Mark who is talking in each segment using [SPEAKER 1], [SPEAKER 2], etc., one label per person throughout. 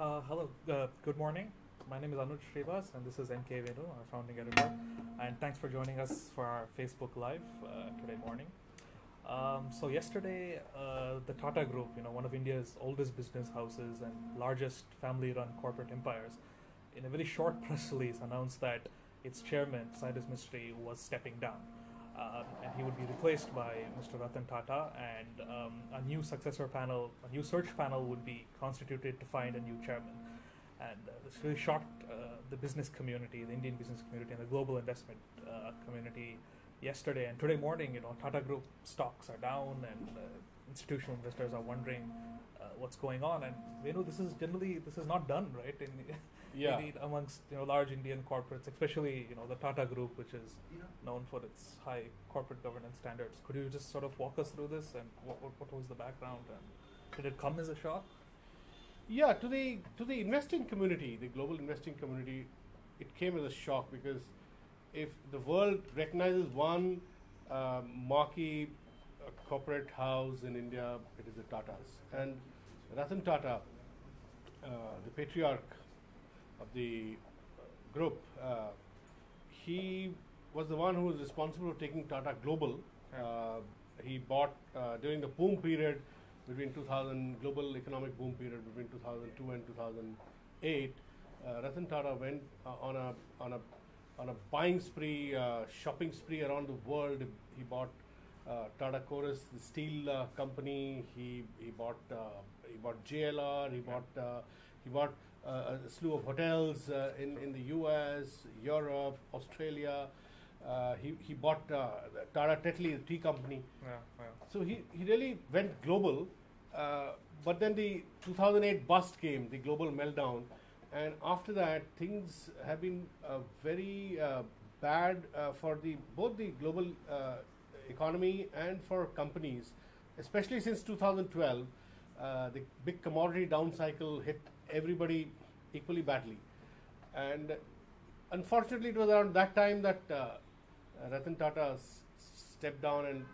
[SPEAKER 1] Hello, good morning. My name is Anuj Srivas, and this is MK Venu, our founding editor. And thanks for joining us for our Facebook Live today morning. So yesterday, the Tata Group, one of India's oldest business houses and largest family-run corporate empires, in a very short press release announced that its chairman, Cyrus Mistry, was stepping down. And he would be replaced by Mr. Ratan Tata, and a new successor panel, a new search panel would be constituted to find a new chairman. And this really shocked the business community, the Indian business community, and the global investment community yesterday. And today morning, Tata Group stocks are down, and institutional investors are wondering what's going on. And this is not done right
[SPEAKER 2] Yeah.
[SPEAKER 1] indeed amongst large Indian corporates, especially the Tata Group, which is known for its high corporate governance standards. Could you just sort of walk us through this, and what was the background, and did it come as a shock?
[SPEAKER 2] Yeah, to the investing community, the global investing community, it came as a shock because if the world recognizes one marquee corporate house in India, it is the Tatas. And Ratan Tata, the patriarch of the group, he was the one who was responsible for taking Tata global. He bought during the boom period between 2000, global economic boom period between 2002 and 2008. Ratan Tata went on a buying spree, shopping spree around the world. He bought Tata Chorus, the steel company. He bought JLR. He bought a slew of hotels in the US, Europe, Australia. He bought Tata Tetley, the tea company.
[SPEAKER 1] Yeah.
[SPEAKER 2] So he really went global. But then the 2008 bust came, the global meltdown. And after that, things have been very bad for both the global economy and for companies, especially since 2012. The big commodity down cycle hit everybody equally badly. And unfortunately, it was around that time that Ratan Tata stepped down and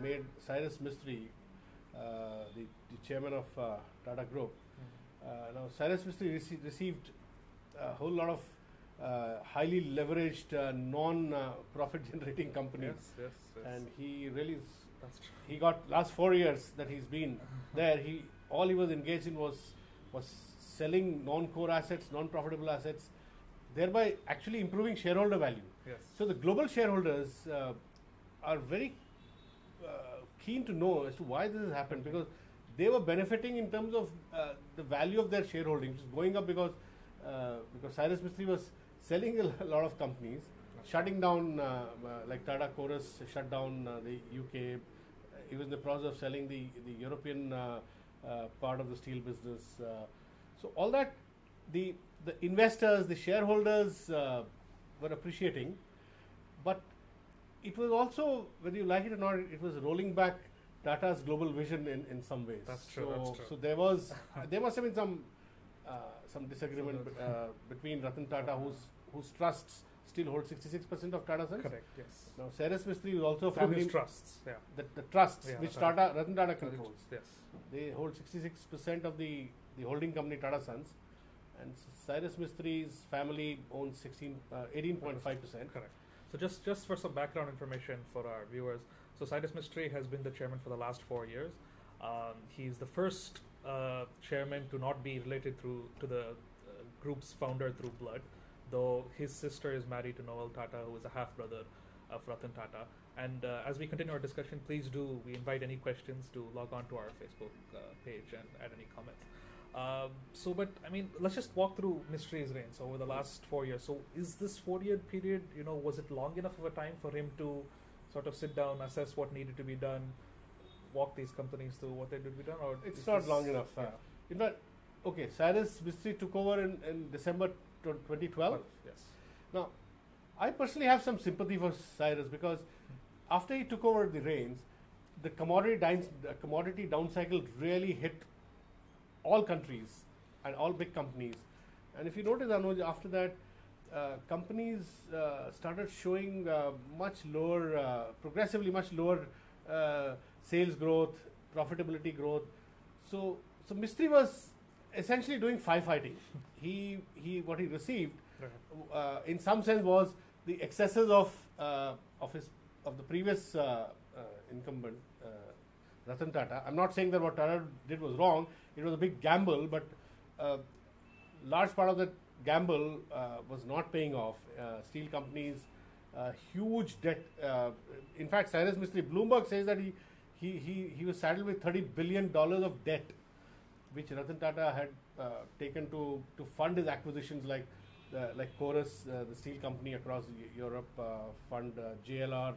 [SPEAKER 2] made Cyrus Mistry the chairman of Tata Group. Now, Cyrus Mistry received a whole lot of highly leveraged, non-profit generating companies.
[SPEAKER 1] Yes.
[SPEAKER 2] And he really,
[SPEAKER 1] That's true.
[SPEAKER 2] he got last 4 years that he's been there. All he was engaged in was selling non-core assets, non-profitable assets, thereby actually improving shareholder value.
[SPEAKER 1] Yes.
[SPEAKER 2] So the global shareholders are very keen to know as to why this has happened, because they were benefiting in terms of the value of their shareholding, which is going up because Cyrus Mistry was selling a lot of companies, shutting down like Tata Chorus shut down the UK. He was in the process of selling the European part of the steel business. So all that the investors, the shareholders were appreciating, but it was also, whether you like it or not, it was rolling back Tata's global vision in some ways.
[SPEAKER 1] That's true.
[SPEAKER 2] So there must have been some disagreement between Ratan Tata, whose trusts still hold 66% of Tata Sons.
[SPEAKER 1] Correct. Yes.
[SPEAKER 2] Now Cyrus Mistry is also
[SPEAKER 1] Through
[SPEAKER 2] family
[SPEAKER 1] his trusts. Yeah.
[SPEAKER 2] the trusts
[SPEAKER 1] Yeah,
[SPEAKER 2] which
[SPEAKER 1] Tata.
[SPEAKER 2] Ratan Tata controls.
[SPEAKER 1] Yes.
[SPEAKER 2] They hold 66% of the holding company Tata Sons, and Cyrus Mistry's family owns 18.5%.
[SPEAKER 1] Correct. So just for some background information for our viewers, so Cyrus Mistry has been the chairman for the last 4 years. He's the first chairman to not be related to the group's founder through blood, though his sister is married to Noel Tata, who is a half-brother of Ratan Tata. And as we continue our discussion, we invite any questions to log on to our Facebook page and add any comments. But let's just walk through Mistry's reign. So over the last 4 years, so is this 4-year period, was it long enough of a time for him to sort of sit down, assess what needed to be done, walk these companies through what they did be done, or
[SPEAKER 2] It's not long enough.
[SPEAKER 1] Yeah.
[SPEAKER 2] In fact, okay, Cyrus Mistry took over in December 2012.
[SPEAKER 1] Yes.
[SPEAKER 2] Now, I personally have some sympathy for Cyrus because after he took over the reins, the commodity down cycle really hit all countries and all big companies. And if you notice, Anuj, after that, companies started showing progressively much lower sales growth, profitability growth. So Mistry was essentially doing firefighting. What he received,
[SPEAKER 1] Right.
[SPEAKER 2] in some sense, was the excesses of the previous incumbent, Ratan Tata. I'm not saying that what Tata did was wrong. It was a big gamble, but large part of that gamble was not paying off. Steel companies, huge debt. In fact, Cyrus Mistry, Bloomberg says that he was saddled with $30 billion of debt, which Ratan Tata had taken to fund his acquisitions like Chorus, the steel company across Europe, fund JLR,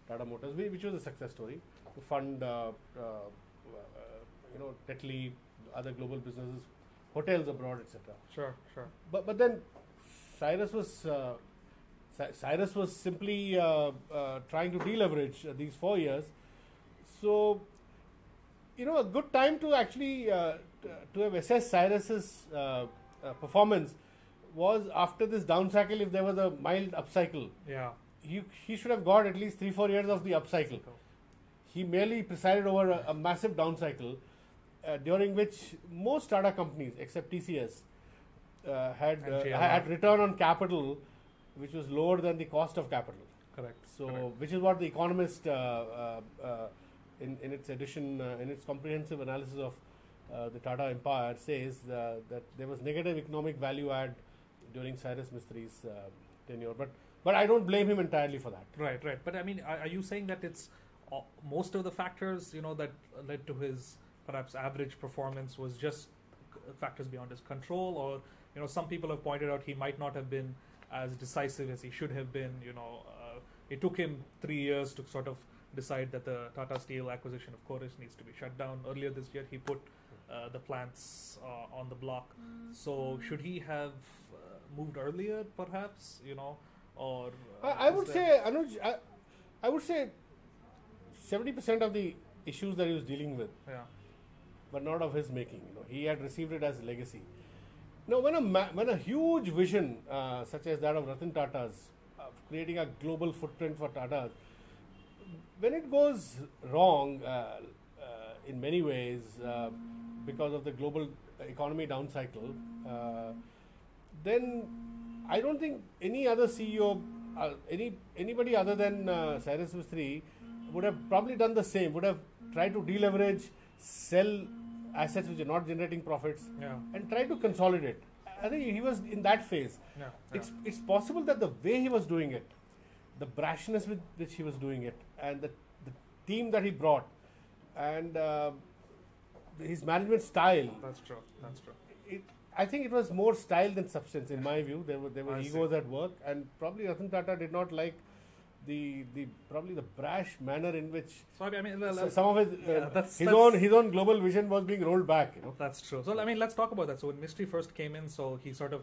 [SPEAKER 2] Tata Motors, which was a success story, to fund Tetley, other global businesses, hotels abroad, etc.
[SPEAKER 1] Sure, sure.
[SPEAKER 2] But then Cyrus was simply trying to deleverage these 4 years. So, a good time to actually to have assessed Cyrus's performance was after this down cycle. If there was a mild upcycle,
[SPEAKER 1] Yeah.
[SPEAKER 2] he should have got at least 3-4 years of the upcycle. He merely presided over a massive down cycle, during which most Tata companies, except TCS, had return on capital which was lower than the cost of capital.
[SPEAKER 1] Correct.
[SPEAKER 2] So,
[SPEAKER 1] Correct.
[SPEAKER 2] which is what the Economist, in its edition, in its comprehensive analysis of the Tata Empire, says that there was negative economic value add during Cyrus Mistry's tenure. But I don't blame him entirely for that.
[SPEAKER 1] Right, right. But I mean, are you saying that it's most of the factors, that led to his perhaps average performance was just factors beyond his control, or some people have pointed out he might not have been as decisive as he should have been. It took him 3 years to sort of decide that the Tata Steel acquisition of Chorus needs to be shut down. Earlier this year, he put the plants on the block. So should he have moved earlier, perhaps? Or
[SPEAKER 2] I would say, Anuj, I would say 70% of the issues that he was dealing with were not of his making. He had received it as legacy. Now, when a huge vision such as that of Ratan Tata's, creating a global footprint for Tata's, when it goes wrong in many ways because of the global economy down cycle, then I don't think any other CEO, anybody other than Cyrus Mistry would have probably done the same, would have tried to deleverage, sell assets which are not generating profits, and try to consolidate. I think he was in that phase. It's possible that the way he was doing it, the brashness with which he was doing it, and the team that he brought, and his management style.
[SPEAKER 1] That's true. That's true.
[SPEAKER 2] I think it was more style than substance, in my view. There were egos at work, and probably Ratan Tata did not like the brash manner in which some of his his own global vision was being rolled back.
[SPEAKER 1] That's true. So let's talk about that. So when Mistry first came in, so he started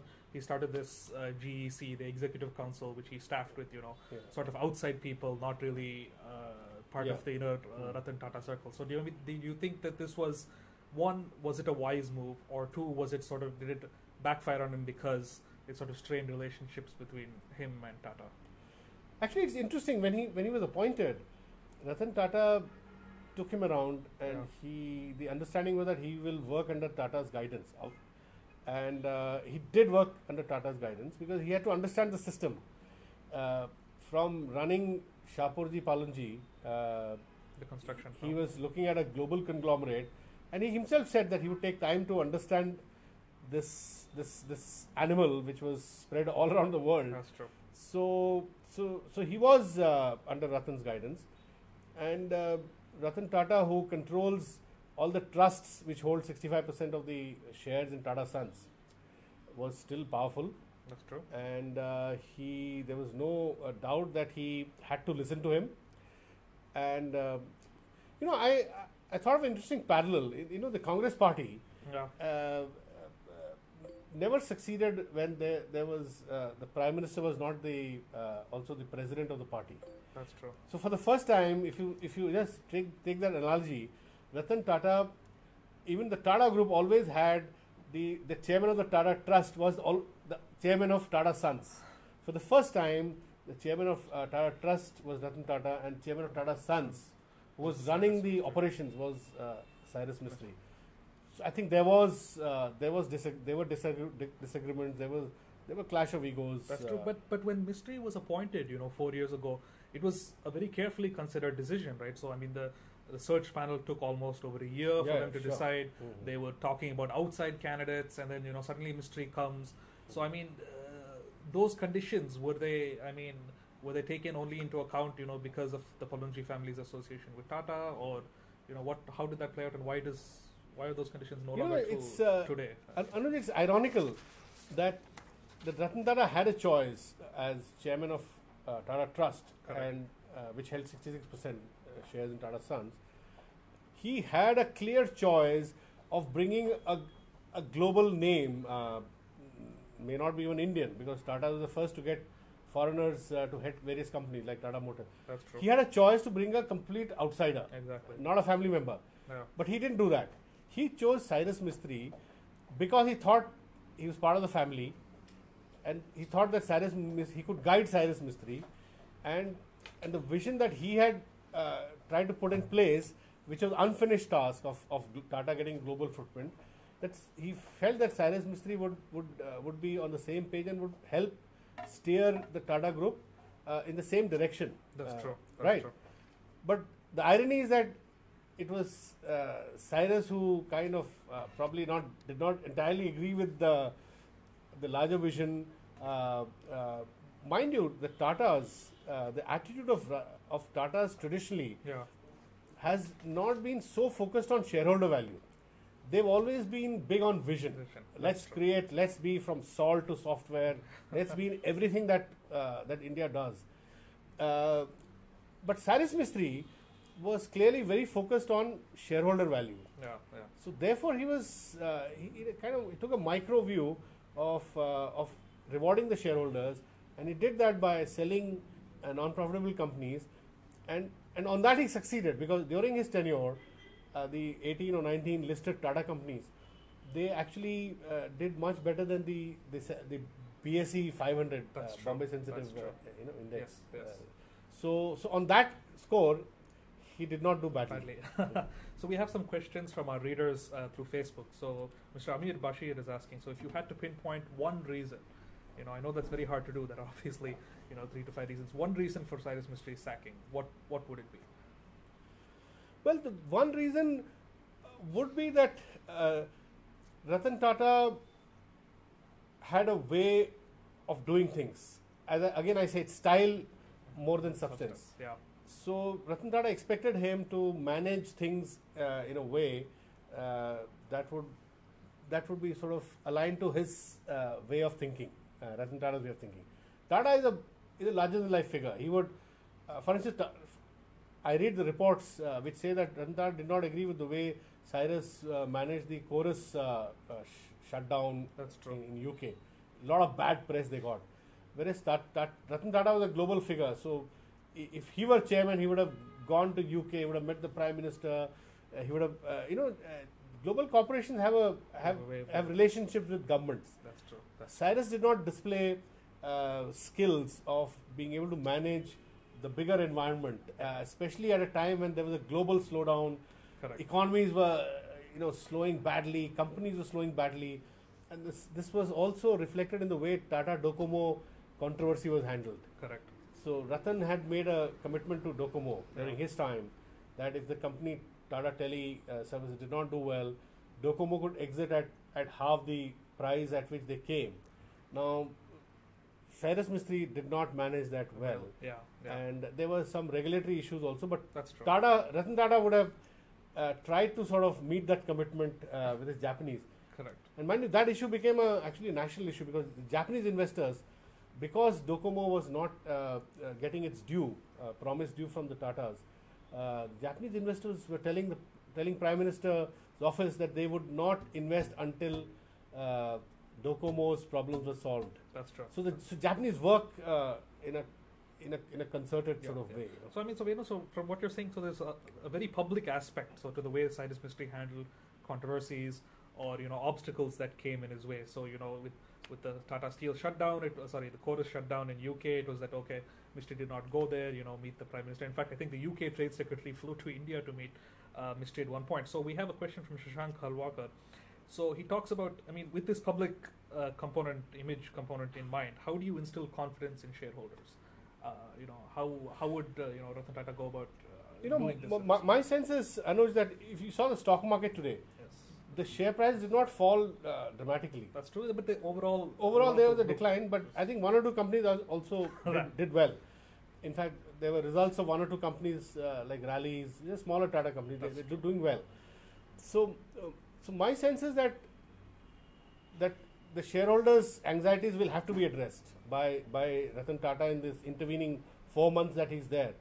[SPEAKER 1] this GEC, the Executive Council, which he staffed with sort of outside people, not really part of the inner Ratan Tata circle. So do you think that this was, one, was it a wise move, or two, was it did it backfire on him because it sort of strained relationships between him and Tata?
[SPEAKER 2] Actually, it's interesting, when he was appointed, Ratan Tata took him around, and the understanding was that he will work under Tata's guidance, and he did work under Tata's guidance because he had to understand the system from running Shapurji Palonji.
[SPEAKER 1] The construction.
[SPEAKER 2] He was looking at a global conglomerate, and he himself said that he would take time to understand this animal which was spread all around the world.
[SPEAKER 1] That's true.
[SPEAKER 2] So he was under Ratan's guidance, and Ratan Tata, who controls all the trusts which hold 65% of the shares in Tata Sons, was still powerful.
[SPEAKER 1] That's true.
[SPEAKER 2] And there was no doubt that he had to listen to him. And I thought of an interesting parallel. The Congress Party never succeeded when there was the Prime Minister was not also the President of the party.
[SPEAKER 1] That's true. So
[SPEAKER 2] for the first time, if you just take that analogy, Ratan Tata, even the Tata Group always had the chairman of the Tata Trust was the chairman of Tata Sons. For the first time, the chairman of Tata Trust was Ratan Tata, and chairman of Tata Sons, who was running the operations, was Cyrus Mistry. So I think there were disagreements. There were clash of egos.
[SPEAKER 1] That's true. But when Mistry was appointed, 4 years ago, it was a very carefully considered decision, right? So I mean, the search panel took almost over a year for them to
[SPEAKER 2] sure.
[SPEAKER 1] decide.
[SPEAKER 2] Mhm.
[SPEAKER 1] They were talking about outside candidates, and then suddenly Mistry comes. So I mean, those conditions were they? I mean, were they taken only into account, because of the Palunji family's association with Tata, or what? How did that play out, and why are those conditions no longer true today?
[SPEAKER 2] Anuj, it's ironical that Ratan Tata had a choice as chairman of Tata Trust,
[SPEAKER 1] Correct.
[SPEAKER 2] and which held 66% shares in Tata Sons. He had a clear choice of bringing a global name, may not be even Indian, because Tata was the first to get foreigners to head various companies like Tata Motors.
[SPEAKER 1] That's true.
[SPEAKER 2] He had a choice to bring a complete outsider,
[SPEAKER 1] Exactly.
[SPEAKER 2] not a family member.
[SPEAKER 1] Yeah.
[SPEAKER 2] But he didn't do that. He chose Cyrus Mistry because he thought he was part of the family, and he thought that he could guide Cyrus Mistry, and the vision that he had tried to put in place, which was unfinished task of Tata getting global footprint. He felt that Cyrus Mistry would be on the same page and would help steer the Tata Group in the same direction.
[SPEAKER 1] That's true. That's
[SPEAKER 2] right.
[SPEAKER 1] True.
[SPEAKER 2] But the irony is that it was Cyrus who kind of did not entirely agree with the larger vision. Mind you, the Tatas, the attitude of Tatas traditionally
[SPEAKER 1] Yeah.
[SPEAKER 2] has not been so focused on shareholder value. They've always been big on vision. Let's create. Let's be from salt to software. Let's be in everything that India does. But Cyrus Mistry was clearly very focused on shareholder value.
[SPEAKER 1] Yeah. Yeah.
[SPEAKER 2] So therefore, he was he took a micro view of rewarding the shareholders, and he did that by selling non-profitable companies, and on that he succeeded, because during his tenure, the 18 or 19 listed Tata companies, they actually did much better than the BSE 500 Bombay Sensitive Index.
[SPEAKER 1] Yes.
[SPEAKER 2] So on that score, he did not do badly.
[SPEAKER 1] So we have some questions from our readers through Facebook. So Mr. Amir Bashir is asking, so if you had to pinpoint one reason, I know that's very hard to do, there are obviously 3 to 5 reasons. One reason for Cyrus Mistry's sacking, what would it be?
[SPEAKER 2] Well, the one reason would be that Ratan Tata had a way of doing things. Again, I say it's style more than substance.
[SPEAKER 1] Yeah.
[SPEAKER 2] So Ratan Tata expected him to manage things in a way that would be sort of aligned to his way of thinking, Ratan Tata's way of thinking. Tata is a larger than life figure. He would, for instance, I read the reports which say that Ratan Tata did not agree with the way Cyrus managed the chorus shutdown.
[SPEAKER 1] That's true.
[SPEAKER 2] In UK. A lot of bad press they got. Whereas Ratan Tata was a global figure. So if he were chairman, he would have gone to UK, he would have met the Prime Minister, he would have, global corporations have relationships with governments.
[SPEAKER 1] That's true.
[SPEAKER 2] Cyrus did not display skills of being able to manage the bigger environment, especially at a time when there was a global slowdown.
[SPEAKER 1] Correct.
[SPEAKER 2] Economies were, slowing badly, companies were slowing badly, and this was also reflected in the way Tata Docomo controversy was handled.
[SPEAKER 1] Correct.
[SPEAKER 2] So Ratan had made a commitment to Docomo during his time that if the company Tata Tele services did not do well, Docomo could exit at half the price at which they came. Now, Cyrus Mistry did not manage that well.
[SPEAKER 1] Yeah.
[SPEAKER 2] And there were some regulatory issues also, but
[SPEAKER 1] That's true.
[SPEAKER 2] Ratan Tata would have tried to sort of meet that commitment with his Japanese.
[SPEAKER 1] Correct.
[SPEAKER 2] And mind you, that issue became actually a national issue, because the Japanese investors, because Docomo was not getting its promised due from the Tatas, Japanese investors were telling Prime Minister's office that they would not invest until Docomo's problems were solved.
[SPEAKER 1] That's true.
[SPEAKER 2] So Japanese work in a concerted sort of way.
[SPEAKER 1] So I mean, so from what you're saying, so there's a very public aspect, so to the way Cyrus Mistry handled controversies or obstacles that came in his way. So with the Tata Steel shutdown, the chorus shutdown in UK, it was that Mistry did not go there, meet the Prime Minister. In fact, I think the UK Trade Secretary flew to India to meet mystery at one point. So we have a question from Shashank Halwakar. So he talks about, I mean, with this public image component in mind, how do you instill confidence in shareholders? How would Ratan Tata go about doing this?
[SPEAKER 2] My sense is, Anuj, that if you saw the stock market today,
[SPEAKER 1] Yes,
[SPEAKER 2] the share price did not fall dramatically.
[SPEAKER 1] that's true. But the overall
[SPEAKER 2] There was a decline, but I think one or two companies also did well. In fact, there were results of one or two companies like Rallies, smaller Tata companies, they're doing well. So my sense is that the shareholders' anxieties will have to be addressed by Ratan Tata in this intervening 4 months that he's there.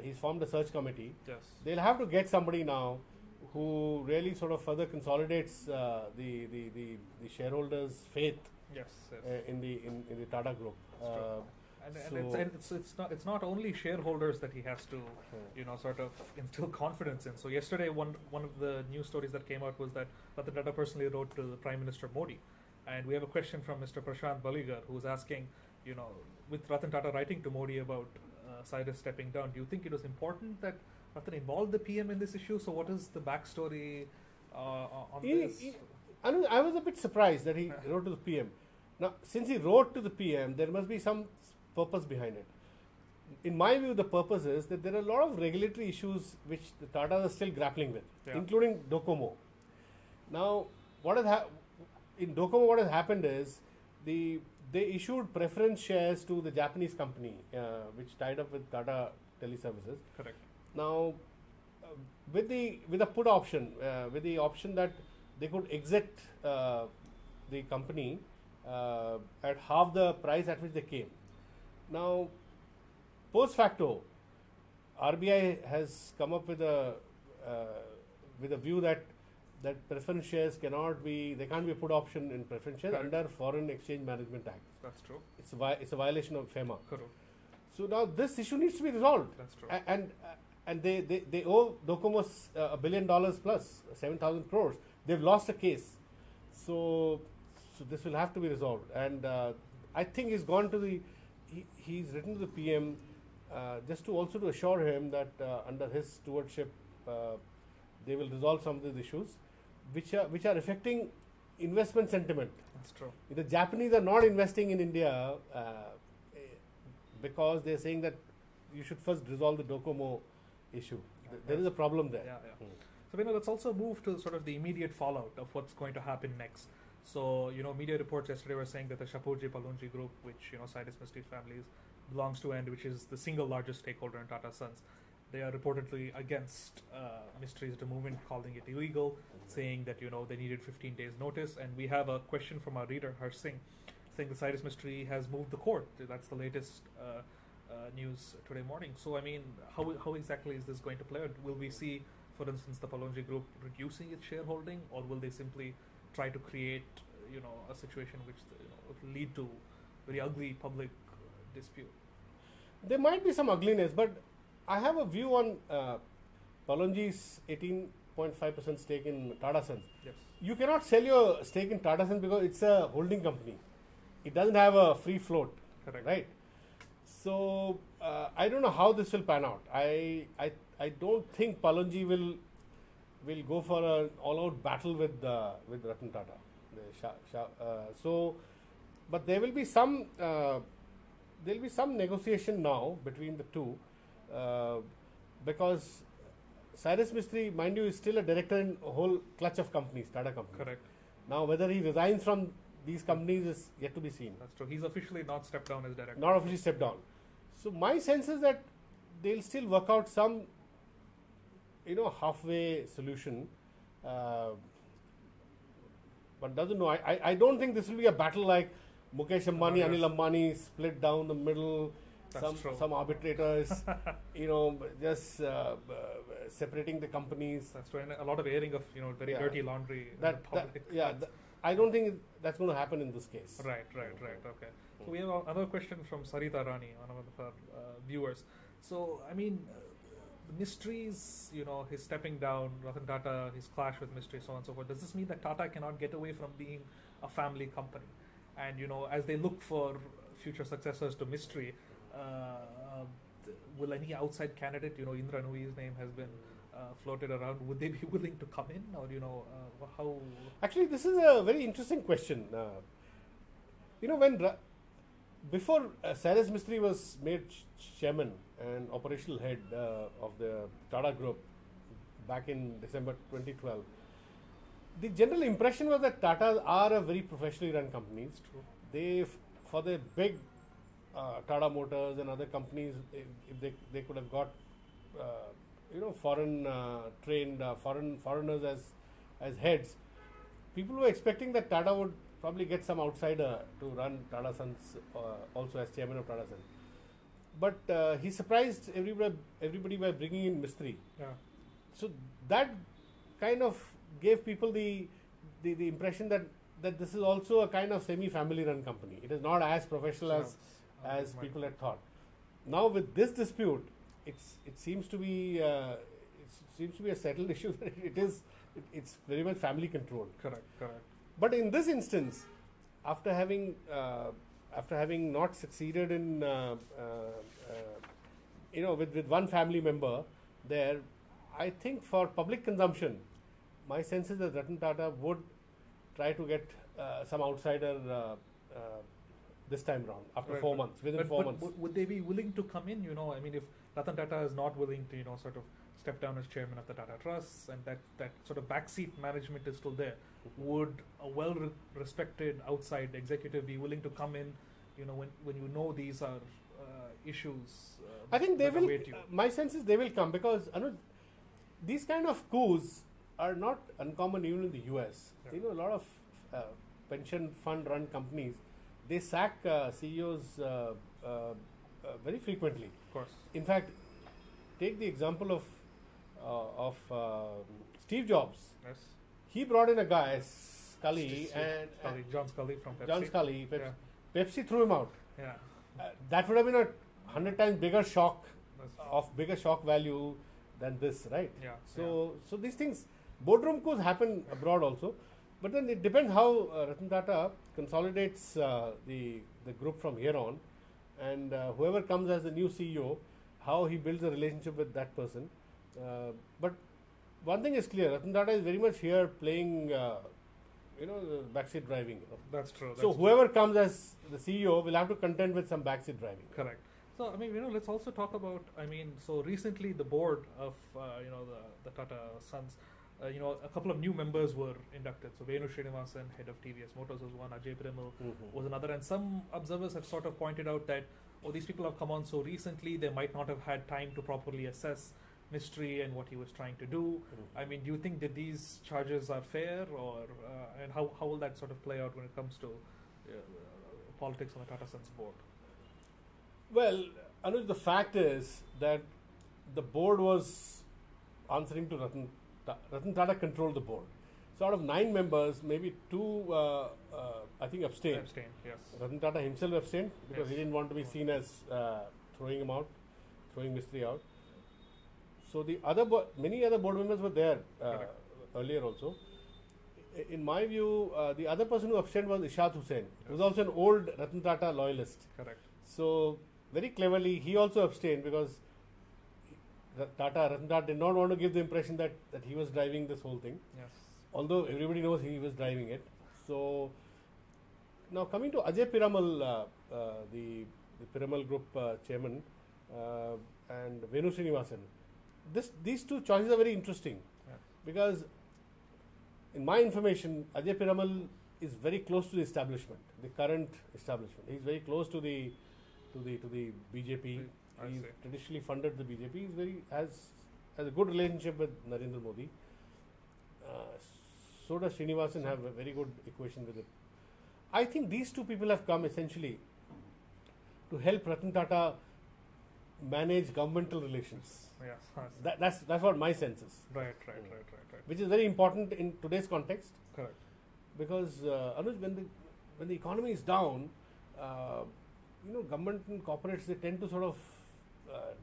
[SPEAKER 2] He's formed a search committee.
[SPEAKER 1] Yes.
[SPEAKER 2] They'll have to get somebody now who really sort of further consolidates the shareholders' faith
[SPEAKER 1] Yes.
[SPEAKER 2] in the Tata group.
[SPEAKER 1] And it's not only shareholders that he has to sort of instill confidence in. So yesterday one of the news stories that came out was that Ratan Tata personally wrote to the Prime Minister Modi, and we have a question from Mr. Prashant Baligar who's asking, with Ratan Tata writing to Modi about Cyrus stepping down, do you think it was important that Ratan involved the PM in this issue? So what is the backstory on this?
[SPEAKER 2] I was a bit surprised that he wrote to the PM. Now, since he wrote to the PM, there must be some purpose behind it. In my view, the purpose is that there are a lot of regulatory issues which the Tatas are still grappling with, including Docomo. Now, in Docomo, what has happened is they issued preference shares to the Japanese company, which tied up with Tata Teleservices.
[SPEAKER 1] Correct.
[SPEAKER 2] Now, with the put option, with the option that they could exit the company at half the price at which they came. Now, post facto, RBI has come up with a view that preference shares can't be a put option in preference shares under Foreign Exchange Management Act.
[SPEAKER 1] That's true.
[SPEAKER 2] It's a violation of FEMA.
[SPEAKER 1] Correct.
[SPEAKER 2] So now this issue needs to be resolved.
[SPEAKER 1] That's true.
[SPEAKER 2] And they owe Docomo $1 billion plus 7,000 crores. They've lost a case. So this will have to be resolved. And I think he's gone to he's written to the PM just to assure him that under his stewardship they will resolve some of these issues which are affecting investment sentiment.
[SPEAKER 1] That's true.
[SPEAKER 2] The Japanese are not investing in India because they're saying that you should first resolve the Docomo issue. There is a problem there.
[SPEAKER 1] Yeah. So let's also move to sort of the immediate fallout of what's going to happen next. So, media reports yesterday were saying that the Shapoorji Pallonji group, which, Cyrus Mistri's family belongs to and which is the single largest stakeholder in Tata Sons, they are reportedly against Mistri's removal, calling it illegal, saying that, they needed 15 days notice. And we have a question from our reader, Harsh Singh, saying that Cyrus Mistry has moved the court. That's the latest news today morning. So, I mean, how exactly is this going to play out? Will we see, for instance, the Pallonji group reducing its shareholding, or will they simply try to create, a situation which will lead to very ugly public dispute?
[SPEAKER 2] There might be some ugliness, but I have a view on Pallonji's 18.5% stake in Tata Sons.
[SPEAKER 1] Yes.
[SPEAKER 2] You cannot sell your stake in Tata Sons because it's a holding company. It doesn't have a free float.
[SPEAKER 1] Correct.
[SPEAKER 2] Right? So I don't know how this will pan out. I don't think Pallonji will go for an all-out battle with Ratan Tata. But there will be some negotiation now between the two because Cyrus Mistry, mind you, is still a director in a whole clutch of companies, Tata companies.
[SPEAKER 1] Correct.
[SPEAKER 2] Now, whether he resigns from these companies is yet to be seen.
[SPEAKER 1] That's true. He's officially not stepped down as director.
[SPEAKER 2] Not officially stepped down. So my sense is that they'll still work out some, halfway solution. But doesn't know. I don't think this will be a battle like Mukesh Ambani, Anil Ambani split down the middle. Some arbitrators, just separating the companies.
[SPEAKER 1] That's true. And a lot of airing of very dirty laundry.
[SPEAKER 2] I don't think that's going to happen in this case.
[SPEAKER 1] Right. Okay. So we have another question from Sarita Rani, one of our viewers. So I mean, the Mistry's, his stepping down, Ratan Tata, his clash with Mistry, so on and so forth. Does this mean that Tata cannot get away from being a family company? And as they look for future successors to Mistry, will any outside candidate, Indra Nui's name has been floated around. Would they be willing to come in, or how?
[SPEAKER 2] Actually, this is a very interesting question. When before Cyrus Mistry was made chairman and operational head of the Tata Group back in December 2012, the general impression was that Tata are a very professionally run companies.
[SPEAKER 1] True.
[SPEAKER 2] They, for the big Tata Motors and other companies, if they could have got foreign trained foreigners as heads, people were expecting that Tata would probably get some outsider to run Tata Sons also as chairman of Tata Sons. But he surprised everybody by bringing in Mistry.
[SPEAKER 1] Yeah.
[SPEAKER 2] So that kind of gave people the impression that this is also a kind of semi-family run company. It is not as professional as people had thought. Now with this dispute, it seems to be a settled issue. It's very much family controlled.
[SPEAKER 1] Correct.
[SPEAKER 2] But in this instance, after having not succeeded in with one family member there, I think for public consumption, my sense is that Ratan Tata would try to get some outsider this time round after 4 months, within 4 months.
[SPEAKER 1] Would they be willing to come in? If Ratan Tata is not willing to, sort of step down as chairman of the Tata Trust, and that sort of backseat management is still there, would a well-respected outside executive be willing to come in, when these are issues?
[SPEAKER 2] I think they will. My sense is they will come because these kind of coups are not uncommon even in the US.
[SPEAKER 1] Yeah.
[SPEAKER 2] A lot of pension fund run companies, they sack CEOs very frequently.
[SPEAKER 1] Of course.
[SPEAKER 2] In fact, take the example of Steve Jobs.
[SPEAKER 1] Yes.
[SPEAKER 2] He brought in a guy, Scully,
[SPEAKER 1] John Scully from Pepsi.
[SPEAKER 2] John Scully.
[SPEAKER 1] Yeah.
[SPEAKER 2] Pepsi threw him out.
[SPEAKER 1] Yeah.
[SPEAKER 2] That would have been 100 times bigger shock, bigger shock value than this, right?
[SPEAKER 1] Yeah.
[SPEAKER 2] So these things, boardroom coups happen abroad also, but then it depends how Ratan Tata consolidates the group from here on, and whoever comes as the new CEO, how he builds a relationship with that person. But one thing is clear: Ratan Tata is very much here playing, the backseat driving.
[SPEAKER 1] That's true.
[SPEAKER 2] So whoever comes as the CEO will have to contend with some backseat driving.
[SPEAKER 1] Correct. So let's also talk about. So recently the board of the Tata Sons, a couple of new members were inducted. So Venu Srinivasan, head of TVS Motors, was one. Ajay Piramal was another. And some observers have sort of pointed out that these people have come on so recently, they might not have had time to properly assess Mistry and what he was trying to do. Do you think that these charges are fair, or and how will that sort of play out when it comes to politics on the Tata Sons board?
[SPEAKER 2] Well, Anuj, the fact is that the board was answering to Ratan. Ratan Tata controlled the board. So out of 9 members, maybe 2, I think, abstained.
[SPEAKER 1] Abstained, yes.
[SPEAKER 2] Ratan Tata himself abstained because he didn't want to be seen as throwing him out, throwing Mistry out. So the many other board members were there earlier also. In my view, the other person who abstained was Ishad Hussain, who was also an old Ratan Tata loyalist.
[SPEAKER 1] Correct.
[SPEAKER 2] So very cleverly, he also abstained because Ratan Tata did not want to give the impression that he was driving this whole thing.
[SPEAKER 1] Yes.
[SPEAKER 2] Although everybody knows he was driving it. So now coming to Ajay Piramal, the Piramal Group chairman, and Venu Srinivasan, these two choices are very interesting because, in my information, Ajay Piramal is very close to the establishment, the current establishment. He's very close to the BJP. He's traditionally funded the BJP. He has a good relationship with Narendra Modi. So does Srinivasan have a very good equation with it. I think these two people have come essentially to help Ratan Tata manage governmental relations.
[SPEAKER 1] Yes.
[SPEAKER 2] That's what my sense is.
[SPEAKER 1] Right.
[SPEAKER 2] Which is very important in today's context.
[SPEAKER 1] Correct.
[SPEAKER 2] Because Anuj, when the economy is down, government and corporates, they tend to sort of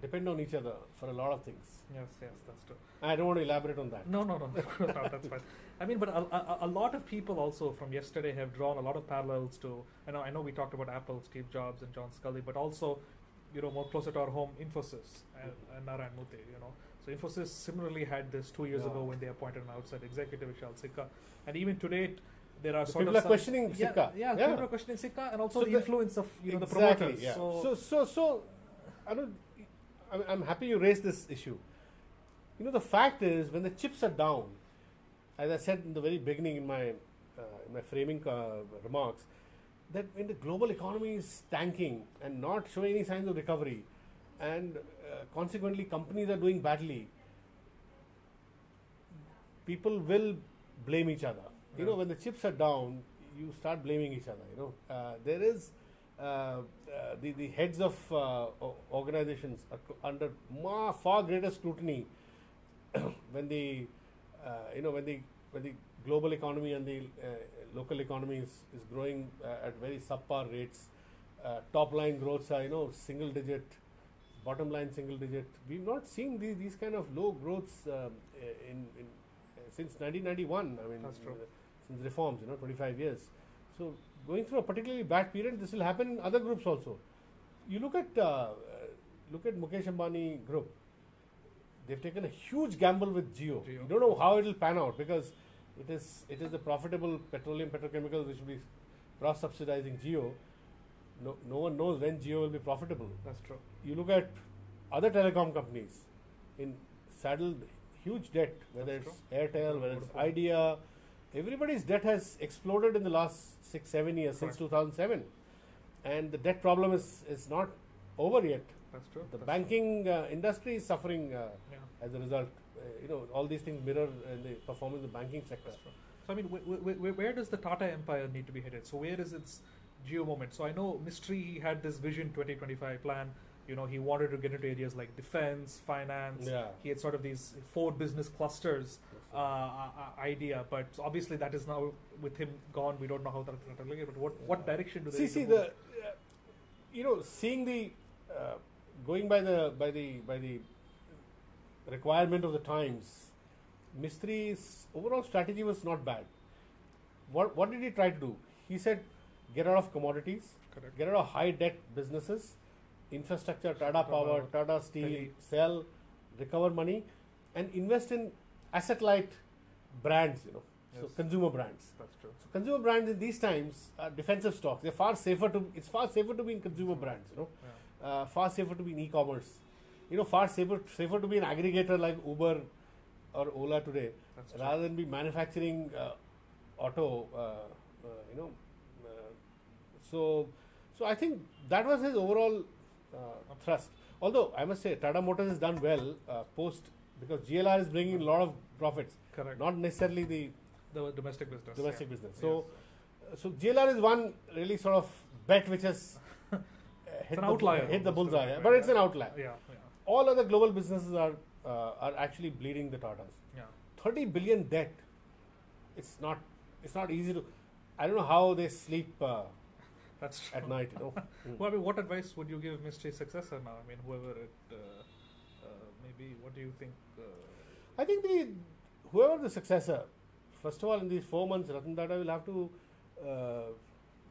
[SPEAKER 2] depend on each other for a lot of things.
[SPEAKER 1] Yes, that's true.
[SPEAKER 2] I don't want to elaborate on that.
[SPEAKER 1] No, that's fine. But a lot of people also from yesterday have drawn a lot of parallels to. I know we talked about Apple, Steve Jobs, and John Scully, but also, more closer to our home, Infosys and Narayan Murthy. So Infosys similarly had this 2 years
[SPEAKER 2] Yeah.
[SPEAKER 1] ago when they appointed an outside executive, Vishal Sikka, and even today there are
[SPEAKER 2] The
[SPEAKER 1] sort
[SPEAKER 2] people
[SPEAKER 1] of
[SPEAKER 2] are questioning
[SPEAKER 1] yeah,
[SPEAKER 2] Sikka.
[SPEAKER 1] yeah,
[SPEAKER 2] Yeah.
[SPEAKER 1] people are questioning Sikka, and also
[SPEAKER 2] So
[SPEAKER 1] the
[SPEAKER 2] the-
[SPEAKER 1] influence of the
[SPEAKER 2] Exactly,
[SPEAKER 1] promoters.
[SPEAKER 2] yeah.
[SPEAKER 1] So
[SPEAKER 2] I don't, I'm happy you raised this issue. The fact is, when the chips are down, as I said in the very beginning in my framing remarks, that when the global economy is tanking and not showing any signs of recovery, and consequently companies are doing badly, people will blame each other. When the chips are down, you start blaming each other. There is the heads of organizations are under far greater scrutiny when the when the global economy and the local economy is growing at very subpar rates. Top line growths are single digit, bottom line single digit. We've not seen these kind of low growths in since 1991. I mean,
[SPEAKER 1] That's true.
[SPEAKER 2] Since reforms, 25 years. So going through a particularly bad period, this will happen in other groups also. You look at Mukesh Ambani group. They've taken a huge gamble with Jio. You don't know how it will pan out because it is a profitable petroleum petrochemicals which will be cross subsidizing Jio. No one knows when Jio will be profitable.
[SPEAKER 1] that's true.
[SPEAKER 2] You look at other telecom companies in saddled huge debt, whether
[SPEAKER 1] That's
[SPEAKER 2] it's Airtel, whether it's
[SPEAKER 1] Vodafone.
[SPEAKER 2] Idea. Everybody's debt has exploded in the last 6-7 years since
[SPEAKER 1] Correct.
[SPEAKER 2] 2007, and the debt problem is not over yet.
[SPEAKER 1] That's true.
[SPEAKER 2] The
[SPEAKER 1] That's
[SPEAKER 2] banking industry is suffering
[SPEAKER 1] true. Yeah.
[SPEAKER 2] as a result. All these things mirror in the performance of the banking sector.
[SPEAKER 1] That's true. So I mean, where does the Tata empire need to be headed? So where is its Geo moment? So I know Mystery had this Vision 2025 plan. He wanted to get into areas like defense, finance.
[SPEAKER 2] Yeah.
[SPEAKER 1] He had sort of these 4 business clusters idea, but obviously that is now with him gone. We don't know how that's going to look. But what direction do they?
[SPEAKER 2] See
[SPEAKER 1] need to
[SPEAKER 2] the
[SPEAKER 1] move?
[SPEAKER 2] seeing the going by the requirement of the times, Mystery's overall strategy was not bad. What did he try to do? He said, get out of commodities,
[SPEAKER 1] Correct.
[SPEAKER 2] get out of high debt businesses, infrastructure, Tata Power, Tata Steel,
[SPEAKER 1] Tele.
[SPEAKER 2] sell, recover money, and invest in asset light brands. So
[SPEAKER 1] Yes.
[SPEAKER 2] consumer brands.
[SPEAKER 1] That's true.
[SPEAKER 2] So consumer brands in these times are defensive stocks. They're far safer it's far safer to be in consumer brands.
[SPEAKER 1] Yeah.
[SPEAKER 2] Far safer to be in e-commerce. Far safer to be an aggregator like Uber or Ola today,
[SPEAKER 1] That's true.
[SPEAKER 2] rather than be manufacturing auto. So I think that was his overall thrust. Although I must say Tata Motors has done well post because GLR is bringing a lot of profits,
[SPEAKER 1] Correct.
[SPEAKER 2] not necessarily the
[SPEAKER 1] The domestic business.
[SPEAKER 2] domestic
[SPEAKER 1] yeah.
[SPEAKER 2] business.
[SPEAKER 1] Yes.
[SPEAKER 2] So GLR is one really sort of bet which has hit
[SPEAKER 1] an outlier
[SPEAKER 2] hit the
[SPEAKER 1] almost,
[SPEAKER 2] bullseye,
[SPEAKER 1] right?
[SPEAKER 2] but it's an outlier.
[SPEAKER 1] Yeah.
[SPEAKER 2] All other global businesses are actually bleeding the Tatas.
[SPEAKER 1] Yeah.
[SPEAKER 2] 30 billion debt. It's not easy to. I don't know how they sleep
[SPEAKER 1] That's true.
[SPEAKER 2] at night.
[SPEAKER 1] Well, I mean, what advice would you give Mystery's successor now? I mean, whoever it maybe, what do you think?
[SPEAKER 2] I think whoever the successor, first of all, in these 4 months, Ratan Tata will have to.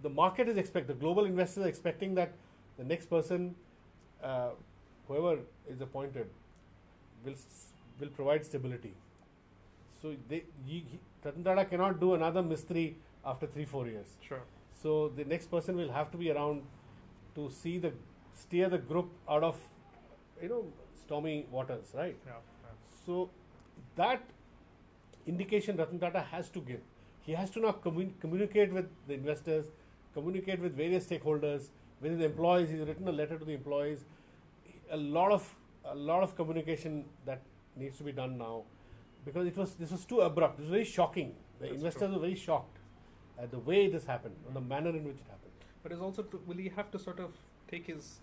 [SPEAKER 2] The market is the global investors are expecting that the next person, whoever is appointed, will provide stability. So Ratan Tata cannot do another Mystery after 3-4 years.
[SPEAKER 1] Sure.
[SPEAKER 2] So the next person will have to be around to steer the group out of stormy waters, right?
[SPEAKER 1] Yeah.
[SPEAKER 2] So that indication Ratan Tata has to give. He has to now communicate with the investors, communicate with various stakeholders, with his employees. He's written a letter to the employees. A lot of communication that needs to be done now, because this was too abrupt. It was very shocking. The
[SPEAKER 1] That's
[SPEAKER 2] investors
[SPEAKER 1] true.
[SPEAKER 2] were very shocked at the way this happened, and the manner in which it happened.
[SPEAKER 1] But it's also, will he have to sort of take his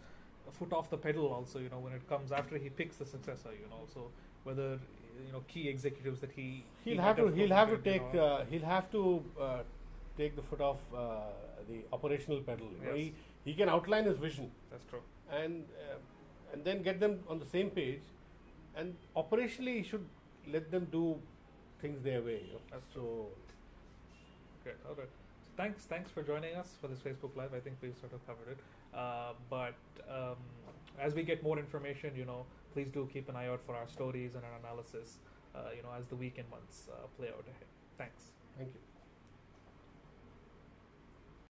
[SPEAKER 1] foot off the pedal also, when it comes after he picks the successor, so whether, key executives that
[SPEAKER 2] He'll have to take the foot off the operational pedal.
[SPEAKER 1] Yes.
[SPEAKER 2] He can outline his vision
[SPEAKER 1] That's true.
[SPEAKER 2] and then get them on the same page, and operationally he should let them do things their way.
[SPEAKER 1] That's
[SPEAKER 2] So
[SPEAKER 1] Good. All right. So thanks for joining us for this Facebook Live. I think we've sort of covered it. But as we get more information, please do keep an eye out for our stories and our analysis, as the week and months play out ahead. Thanks.
[SPEAKER 2] Thank you.